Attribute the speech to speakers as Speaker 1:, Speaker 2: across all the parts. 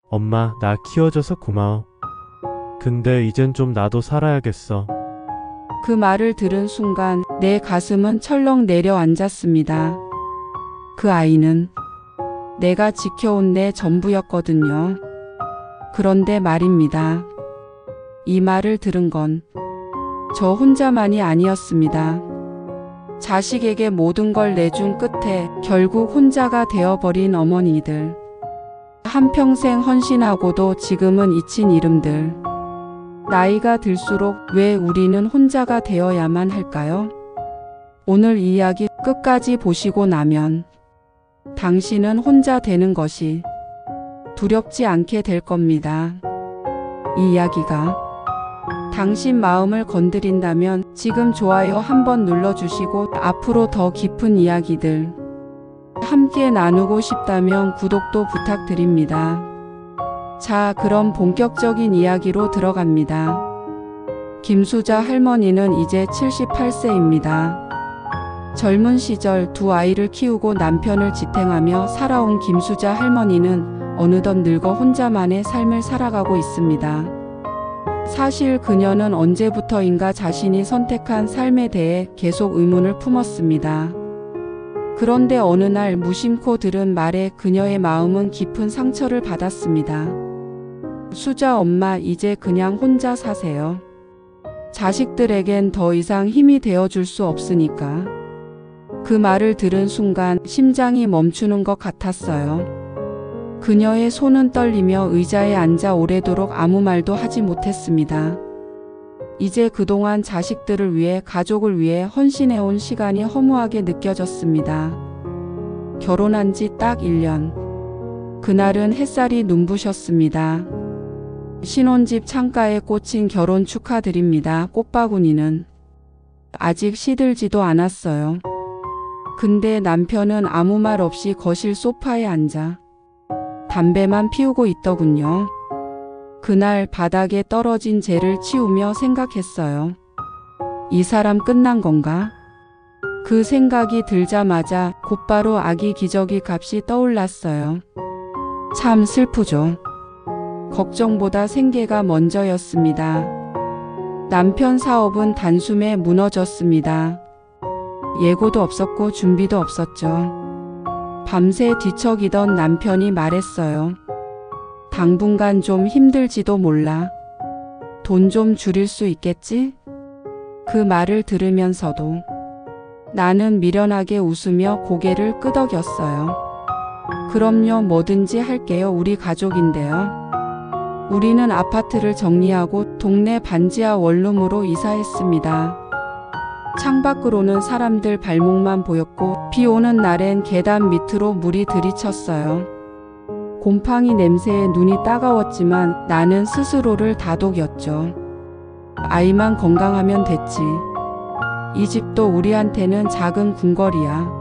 Speaker 1: 엄마, 나 키워줘서 고마워. 근데 이젠 좀 나도 살아야겠어.
Speaker 2: 그 말을 들은 순간 내 가슴은 철렁 내려앉았습니다. 그 아이는 내가 지켜온 내 전부였거든요. 그런데 말입니다. 이 말을 들은 건 저 혼자만이 아니었습니다. 자식에게 모든 걸 내준 끝에 결국 혼자가 되어버린 어머니들. 한평생 헌신하고도 지금은 잊힌 이름들. 나이가 들수록 왜 우리는 혼자가 되어야만 할까요? 오늘 이야기 끝까지 보시고 나면 당신은 혼자 되는 것이 두렵지 않게 될 겁니다. 이 이야기가 당신 마음을 건드린다면 지금 좋아요 한번 눌러주시고 앞으로 더 깊은 이야기들 함께 나누고 싶다면 구독도 부탁드립니다. 자, 그럼 본격적인 이야기로 들어갑니다. 김수자 할머니는 이제 78세입니다. 젊은 시절 두 아이를 키우고 남편을 지탱하며 살아온 김수자 할머니는 어느덧 늙어 혼자만의 삶을 살아가고 있습니다. 사실 그녀는 언제부터인가 자신이 선택한 삶에 대해 계속 의문을 품었습니다. 그런데 어느 날 무심코 들은 말에 그녀의 마음은 깊은 상처를 받았습니다. 수자 엄마, 이제 그냥 혼자 사세요. 자식들에겐 더 이상 힘이 되어줄 수 없으니까. 그 말을 들은 순간 심장이 멈추는 것 같았어요. 그녀의 손은 떨리며 의자에 앉아 오래도록 아무 말도 하지 못했습니다. 이제 그동안 자식들을 위해, 가족을 위해 헌신해온 시간이 허무하게 느껴졌습니다. 결혼한 지 딱 1년. 그날은 햇살이 눈부셨습니다. 신혼집 창가에 꽂힌 결혼 축하드립니다 꽃바구니는 아직 시들지도 않았어요. 근데 남편은 아무 말 없이 거실 소파에 앉아 담배만 피우고 있더군요. 그날 바닥에 떨어진 재를 치우며 생각했어요. 이 사람 끝난 건가? 그 생각이 들자마자 곧바로 아기 기저귀 값이 떠올랐어요. 참 슬프죠. 걱정보다 생계가 먼저였습니다. 남편 사업은 단숨에 무너졌습니다. 예고도 없었고 준비도 없었죠. 밤새 뒤척이던 남편이 말했어요. 당분간 좀 힘들지도 몰라. 돈 좀 줄일 수 있겠지? 그 말을 들으면서도 나는 미련하게 웃으며 고개를 끄덕였어요. 그럼요, 뭐든지 할게요. 우리 가족인데요. 우리는 아파트를 정리하고 동네 반지하 원룸으로 이사했습니다. 창밖으로는 사람들 발목만 보였고 비 오는 날엔 계단 밑으로 물이 들이쳤어요. 곰팡이 냄새에 눈이 따가웠지만 나는 스스로를 다독였죠. 아이만 건강하면 됐지. 이 집도 우리한테는 작은 궁궐이야.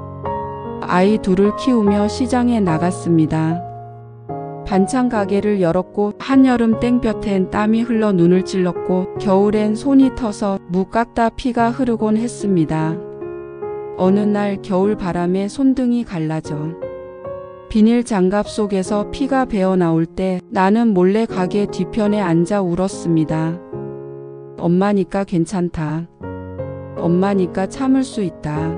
Speaker 2: 아이 둘을 키우며 시장에 나갔습니다. 반찬 가게를 열었고 한여름 땡볕엔 땀이 흘러 눈을 찔렀고 겨울엔 손이 터서 무 깎다 피가 흐르곤 했습니다. 어느 날 겨울 바람에 손등이 갈라져 비닐 장갑 속에서 피가 배어 나올 때 나는 몰래 가게 뒤편에 앉아 울었습니다. 엄마니까 괜찮다. 엄마니까 참을 수 있다.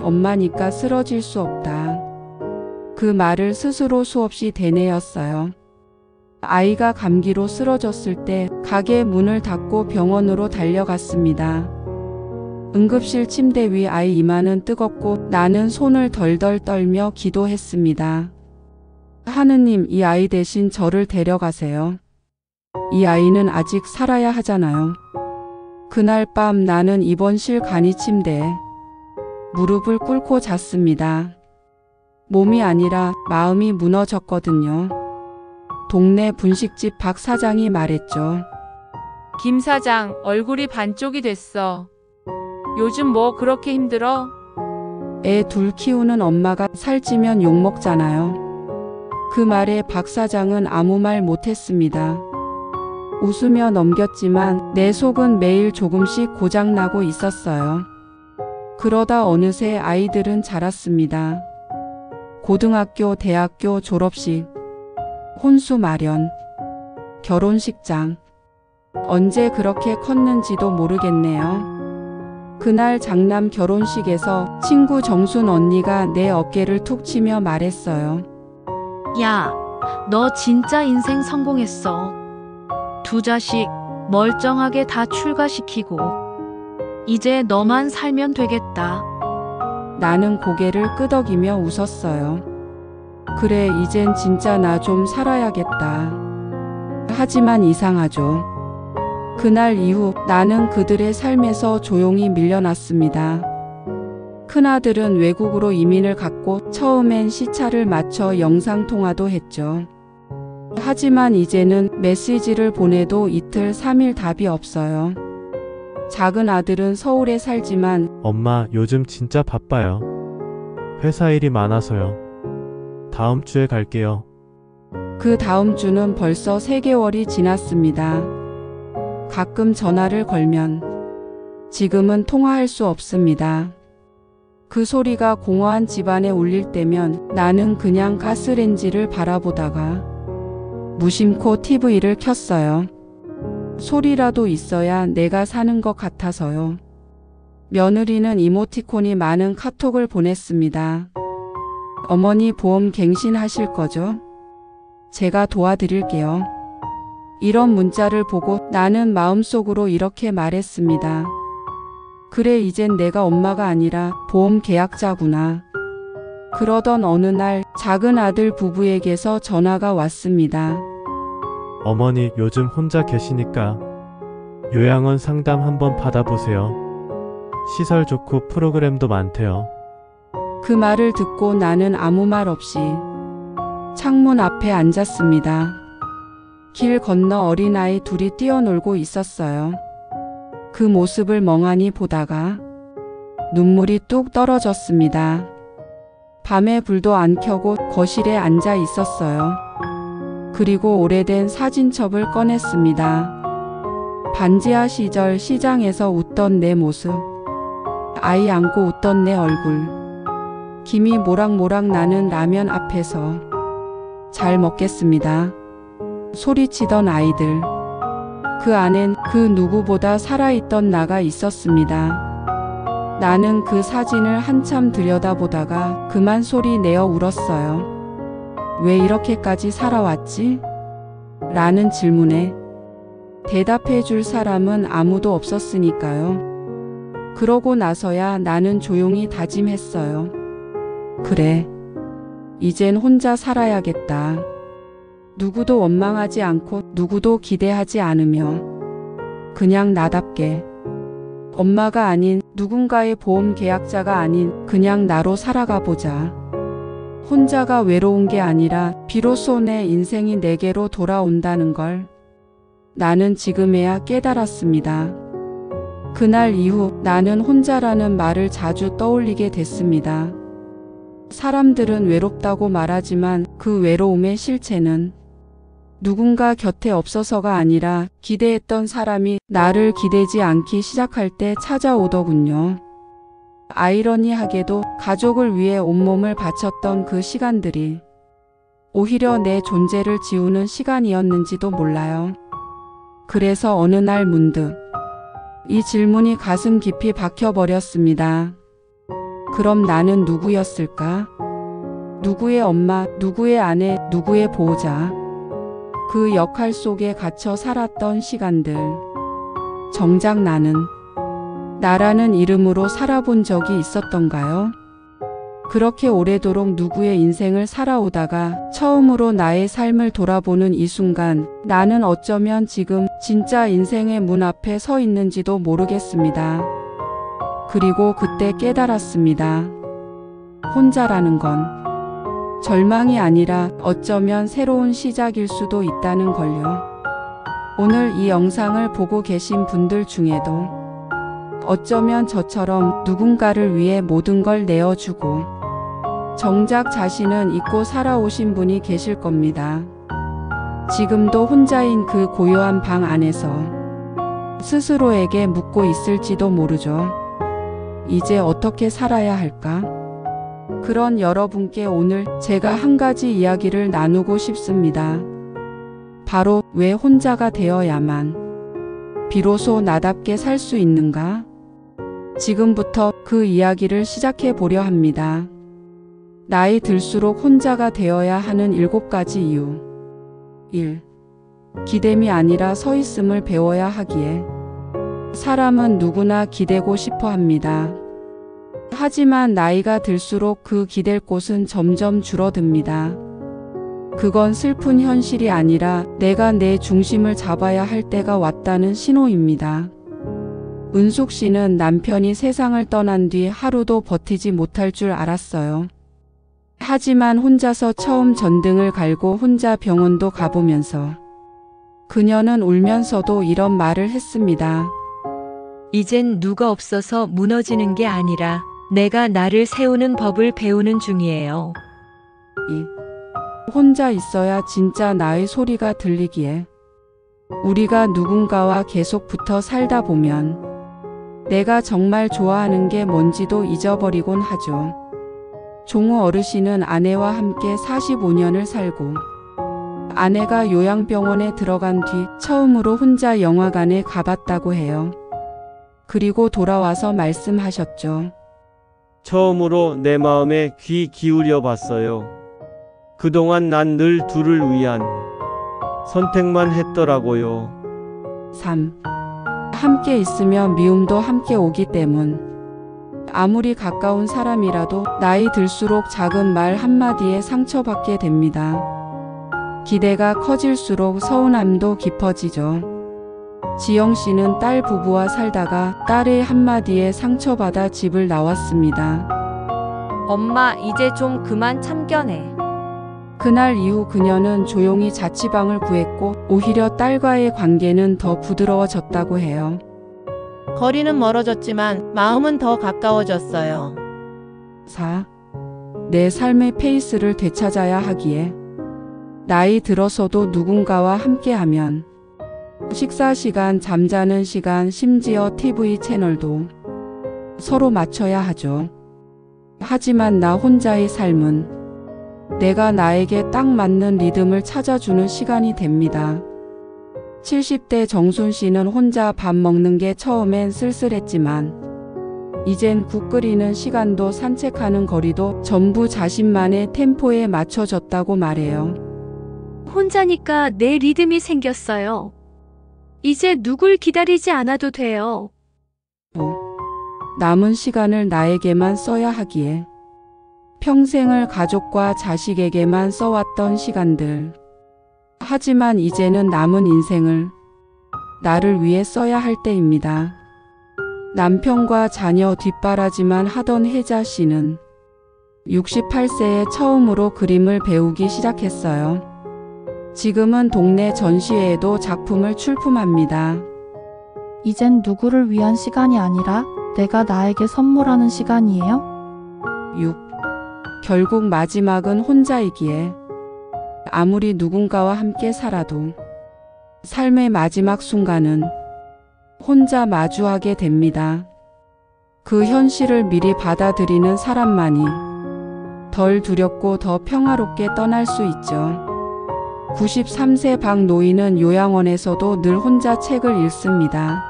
Speaker 2: 엄마니까 쓰러질 수 없다. 그 말을 스스로 수없이 되뇌었어요. 아이가 감기로 쓰러졌을 때 가게 문을 닫고 병원으로 달려갔습니다. 응급실 침대 위 아이 이마는 뜨겁고 나는 손을 덜덜 떨며 기도했습니다. 하느님, 이 아이 대신 저를 데려가세요. 이 아이는 아직 살아야 하잖아요. 그날 밤 나는 입원실 간이 침대에 무릎을 꿇고 잤습니다. 몸이 아니라 마음이 무너졌거든요. 동네 분식집 박 사장이 말했죠.
Speaker 3: 김 사장, 얼굴이 반쪽이 됐어. 요즘 뭐 그렇게 힘들어?
Speaker 2: 애 둘 키우는 엄마가 살찌면 욕먹잖아요. 그 말에 박 사장은 아무 말 못했습니다. 웃으며 넘겼지만 내 속은 매일 조금씩 고장나고 있었어요. 그러다 어느새 아이들은 자랐습니다. 고등학교, 대학교 졸업식. 혼수 마련, 결혼식장. 언제 그렇게 컸는지도 모르겠네요. 그날 장남 결혼식에서 친구 정순 언니가 내 어깨를 툭 치며 말했어요.
Speaker 4: 야, 너 진짜 인생 성공했어. 두 자식 멀쩡하게 다 출가시키고 이제 너만 살면 되겠다.
Speaker 2: 나는 고개를 끄덕이며 웃었어요. 그래, 이젠 진짜 나 좀 살아야겠다. 하지만 이상하죠. 그날 이후 나는 그들의 삶에서 조용히 밀려났습니다. 큰아들은 외국으로 이민을 갔고 처음엔 시차를 맞춰 영상통화도 했죠. 하지만 이제는 메시지를 보내도 이틀 3일 답이 없어요. 작은 아들은 서울에 살지만
Speaker 1: 엄마, 요즘 진짜 바빠요. 회사 일이 많아서요. 다음 주에 갈게요.
Speaker 2: 그 다음 주는 벌써 3개월이 지났습니다. 가끔 전화를 걸면 지금은 통화할 수 없습니다. 그 소리가 공허한 집안에 울릴 때면 나는 그냥 가스레인지를 바라보다가 무심코 TV를 켰어요. 소리라도 있어야 내가 사는 것 같아서요. 며느리는 이모티콘이 많은 카톡을 보냈습니다. 어머니 보험 갱신하실 거죠? 제가 도와드릴게요. 이런 문자를 보고 나는 마음속으로 이렇게 말했습니다. 그래, 이젠 내가 엄마가 아니라 보험 계약자구나. 그러던 어느 날 작은 아들 부부에게서 전화가 왔습니다.
Speaker 1: 어머니, 요즘 혼자 계시니까 요양원 상담 한번 받아보세요. 시설 좋고 프로그램도 많대요.
Speaker 2: 그 말을 듣고 나는 아무 말 없이 창문 앞에 앉았습니다. 길 건너 어린아이 둘이 뛰어놀고 있었어요. 그 모습을 멍하니 보다가 눈물이 뚝 떨어졌습니다. 밤에 불도 안 켜고 거실에 앉아 있었어요. 그리고 오래된 사진첩을 꺼냈습니다. 반지하 시절 시장에서 웃던 내 모습, 아이 안고 웃던 내 얼굴, 김이 모락모락 나는 라면 앞에서 잘 먹겠습니다 소리치던 아이들. 그 안엔 그 누구보다 살아있던 나가 있었습니다. 나는 그 사진을 한참 들여다보다가 그만 소리 내어 울었어요. 왜 이렇게까지 살아왔지? 라는 질문에 대답해 줄 사람은 아무도 없었으니까요. 그러고 나서야 나는 조용히 다짐했어요. 그래, 이젠 혼자 살아야겠다. 누구도 원망하지 않고 누구도 기대하지 않으며 그냥 나답게, 엄마가 아닌 누군가의 보험 계약자가 아닌 그냥 나로 살아가 보자. 혼자가 외로운 게 아니라 비로소 내 인생이 내게로 돌아온다는 걸 나는 지금에야 깨달았습니다. 그날 이후 나는 혼자라는 말을 자주 떠올리게 됐습니다. 사람들은 외롭다고 말하지만 그 외로움의 실체는 누군가 곁에 없어서가 아니라 기대했던 사람이 나를 기대지 않기 시작할 때 찾아오더군요. 아이러니하게도 가족을 위해 온몸을 바쳤던 그 시간들이 오히려 내 존재를 지우는 시간이었는지도 몰라요. 그래서 어느 날 문득 이 질문이 가슴 깊이 박혀버렸습니다. 그럼 나는 누구였을까? 누구의 엄마, 누구의 아내, 누구의 보호자. 그 역할 속에 갇혀 살았던 시간들. 정작 나는 나라는 이름으로 살아본 적이 있었던가요? 그렇게 오래도록 누구의 인생을 살아오다가 처음으로 나의 삶을 돌아보는 이 순간 나는 어쩌면 지금 진짜 인생의 문 앞에 서 있는지도 모르겠습니다. 그리고 그때 깨달았습니다. 혼자라는 건 절망이 아니라 어쩌면 새로운 시작일 수도 있다는 걸요. 오늘 이 영상을 보고 계신 분들 중에도 어쩌면 저처럼 누군가를 위해 모든 걸 내어주고 정작 자신은 잊고 살아오신 분이 계실 겁니다. 지금도 혼자인 그 고요한 방 안에서 스스로에게 묻고 있을지도 모르죠. 이제 어떻게 살아야 할까? 그런 여러분께 오늘 제가 한 가지 이야기를 나누고 싶습니다. 바로 왜 혼자가 되어야만 비로소 나답게 살 수 있는가? 지금부터 그 이야기를 시작해 보려 합니다. 나이 들수록 혼자가 되어야 하는 7가지 이유. 1. 기댐이 아니라 서 있음을 배워야 하기에. 사람은 누구나 기대고 싶어 합니다. 하지만 나이가 들수록 그 기댈 곳은 점점 줄어듭니다. 그건 슬픈 현실이 아니라 내가 내 중심을 잡아야 할 때가 왔다는 신호입니다. 은숙 씨는 남편이 세상을 떠난 뒤 하루도 버티지 못할 줄 알았어요. 하지만 혼자서 처음 전등을 갈고 혼자 병원도 가보면서 그녀는 울면서도 이런 말을 했습니다.
Speaker 5: 이젠 누가 없어서 무너지는 게 아니라 내가 나를 세우는 법을 배우는 중이에요.
Speaker 2: 2. 혼자 있어야 진짜 나의 소리가 들리기에. 우리가 누군가와 계속 붙어 살다 보면 내가 정말 좋아하는 게 뭔지도 잊어버리곤 하죠. 종우 어르신은 아내와 함께 45년을 살고 아내가 요양병원에 들어간 뒤 처음으로 혼자 영화관에 가봤다고 해요. 그리고 돌아와서 말씀하셨죠.
Speaker 6: 처음으로 내 마음에 귀 기울여 봤어요. 그동안 난 늘 둘을 위한 선택만 했더라고요.
Speaker 2: 3. 함께 있으면 미움도 함께 오기 때문. 아무리 가까운 사람이라도 나이 들수록 작은 말 한마디에 상처받게 됩니다. 기대가 커질수록 서운함도 깊어지죠. 지영 씨는 딸 부부와 살다가 딸의 한마디에 상처받아 집을 나왔습니다.
Speaker 3: 엄마, 이제 좀 그만 참견해.
Speaker 2: 그날 이후 그녀는 조용히 자취방을 구했고 오히려 딸과의 관계는 더 부드러워졌다고 해요.
Speaker 7: 거리는 멀어졌지만 마음은 더 가까워졌어요.
Speaker 2: 4. 내 삶의 페이스를 되찾아야 하기에. 나이 들어서도 누군가와 함께하면 식사 시간, 잠자는 시간, 심지어 TV 채널도 서로 맞춰야 하죠. 하지만 나 혼자의 삶은 내가 나에게 딱 맞는 리듬을 찾아주는 시간이 됩니다. 70대 정순 씨는 혼자 밥 먹는 게 처음엔 쓸쓸했지만 이젠 국 끓이는 시간도 산책하는 거리도 전부 자신만의 템포에 맞춰졌다고 말해요.
Speaker 4: 혼자니까 내 리듬이 생겼어요. 이제 누굴 기다리지 않아도 돼요.
Speaker 2: 남은 시간을 나에게만 써야 하기에. 평생을 가족과 자식에게만 써왔던 시간들. 하지만 이제는 남은 인생을 나를 위해 써야 할 때입니다. 남편과 자녀 뒷바라지만 하던 혜자 씨는 68세에 처음으로 그림을 배우기 시작했어요. 지금은 동네 전시회에도 작품을 출품합니다.
Speaker 8: 이젠 누구를 위한 시간이 아니라 내가 나에게 선물하는 시간이에요?
Speaker 2: 6. 결국 마지막은 혼자이기에. 아무리 누군가와 함께 살아도 삶의 마지막 순간은 혼자 마주하게 됩니다. 그 현실을 미리 받아들이는 사람만이 덜 두렵고 더 평화롭게 떠날 수 있죠. 93세 박 노인은 요양원에서도 늘 혼자 책을 읽습니다.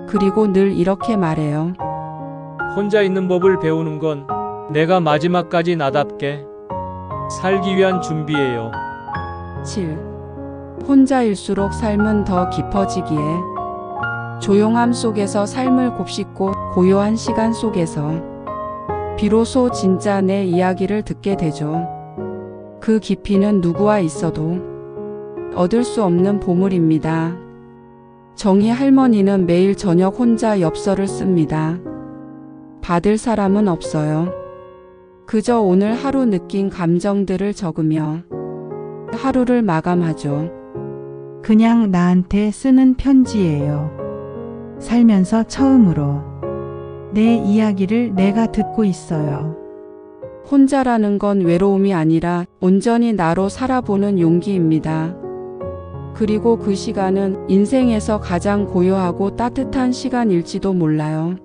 Speaker 2: 그리고 늘 이렇게 말해요.
Speaker 9: 혼자 있는 법을 배우는 건 내가 마지막까지 나답게 살기 위한 준비예요.
Speaker 2: 7. 혼자일수록 삶은 더 깊어지기에. 조용함 속에서 삶을 곱씹고 고요한 시간 속에서 비로소 진짜 내 이야기를 듣게 되죠. 그 깊이는 누구와 있어도 얻을 수 없는 보물입니다. 정희 할머니는 매일 저녁 혼자 엽서를 씁니다. 받을 사람은 없어요. 그저 오늘 하루 느낀 감정들을 적으며 하루를 마감하죠.
Speaker 10: 그냥 나한테 쓰는 편지예요. 살면서 처음으로 내 이야기를 내가 듣고 있어요.
Speaker 2: 혼자라는 건 외로움이 아니라 온전히 나로 살아보는 용기입니다. 그리고 그 시간은 인생에서 가장 고요하고 따뜻한 시간일지도 몰라요.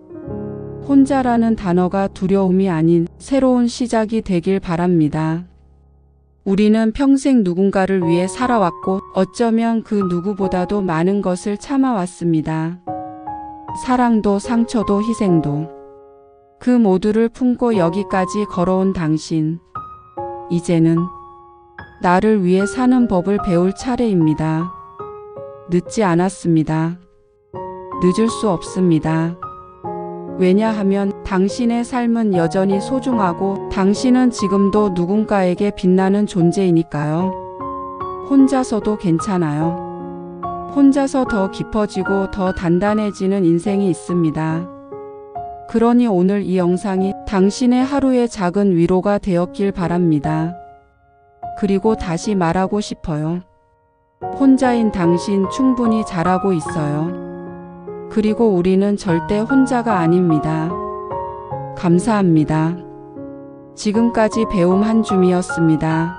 Speaker 2: 혼자라는 단어가 두려움이 아닌 새로운 시작이 되길 바랍니다. 우리는 평생 누군가를 위해 살아왔고 어쩌면 그 누구보다도 많은 것을 참아왔습니다. 사랑도 상처도 희생도. 그 모두를 품고 여기까지 걸어온 당신. 이제는 나를 위해 사는 법을 배울 차례입니다. 늦지 않았습니다. 늦을 수 없습니다. 왜냐하면 당신의 삶은 여전히 소중하고 당신은 지금도 누군가에게 빛나는 존재이니까요. 혼자서도 괜찮아요. 혼자서 더 깊어지고 더 단단해지는 인생이 있습니다. 그러니 오늘 이 영상이 당신의 하루의 작은 위로가 되었길 바랍니다. 그리고 다시 말하고 싶어요. 혼자인 당신 충분히 잘하고 있어요. 그리고 우리는 절대 혼자가 아닙니다. 감사합니다. 지금까지 배움 한줌이었습니다.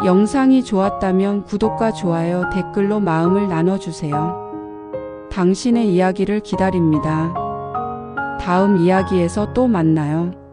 Speaker 2: 영상이 좋았다면 구독과 좋아요, 댓글로 마음을 나눠주세요. 당신의 이야기를 기다립니다. 다음 이야기에서 또 만나요.